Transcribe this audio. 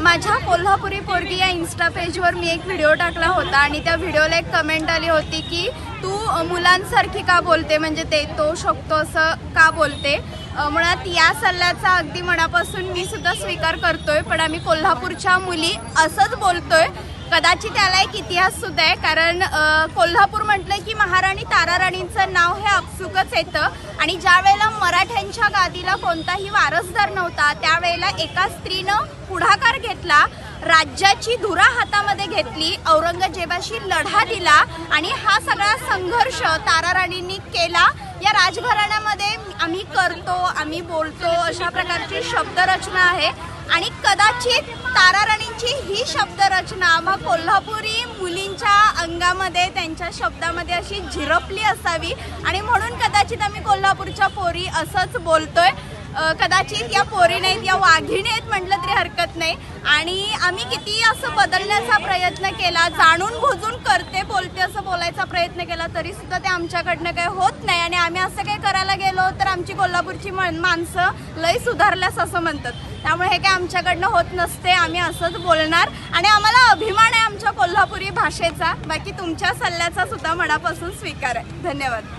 माझ्या कोल्हापुरी पोरगी या इन्स्टा पेजवर मी एक व्हिडिओ टाकला होता आणि त्या व्हिडिओला एक कमेंट आली होती की तू मुलांसारखी का बोलते, म्हणजे ते तो शकतो असं का बोलते. मुळात या सल्ल्याचा अगदी मनापासून मी सुद्धा स्वीकार करतोय, पण आम्ही कोल्हापूरच्या मुली असंच बोलतोय. कदाचित त्याला एक इतिहास सुद्धा आहे, कारण कोल्हापूर म्हटलं की महाराणी ताराराणींचं नाव हे आपसुकच येतं. आणि ज्या वेळेला मराठ्यांच्या गादीला कोणताही वारसदार नव्हता त्यावेळेला एका स्त्रीनं पुढाकार घेतला, राज्याची धुरा हातामध्ये घेतली, औरंगजेबाशी लढा दिला आणि हा सगळा संघर्ष ताराराणींनी केला. या राजघराण्यामध्ये आम्ही करतो, आम्ही बोलतो अशा प्रकारची शब्दरचना आहे आणि कदाचित ताराराणींची ही शब्दरचना आम्हा कोल्हापुरी मुलींच्या अंगामध्ये त्यांच्या शब्दामध्ये अशी झिरपली असावी आणि म्हणून कदाचित आम्ही कोल्हापूरच्या पोरी असंच बोलतोय. कदाचित या पोरी नाहीत, या वाघिणी आहेत म्हटलं तरी हरकत नाही. आणि आम्ही किती असं बदलण्याचा प्रयत्न केला, जाणून बुजून करते बोलते असं बोलायचा प्रयत्न केला तरी सुद्धा ते आमच्याकडनं काही होत नाही. आणि आम्ही असं काही करायला गेलो तर आमची कोल्हापूरची माणसं लय सुधारल्यास असं म्हणतात. त्यामुळे हे काही आमच्याकडनं होत नसते, आम्ही असंच बोलणार आणि आम्हाला अभिमान आहे आमच्या कोल्हापुरी भाषेचा. बाकी तुमच्या सल्ल्याचा सुद्धा मनापासून स्वीकार आहे. धन्यवाद.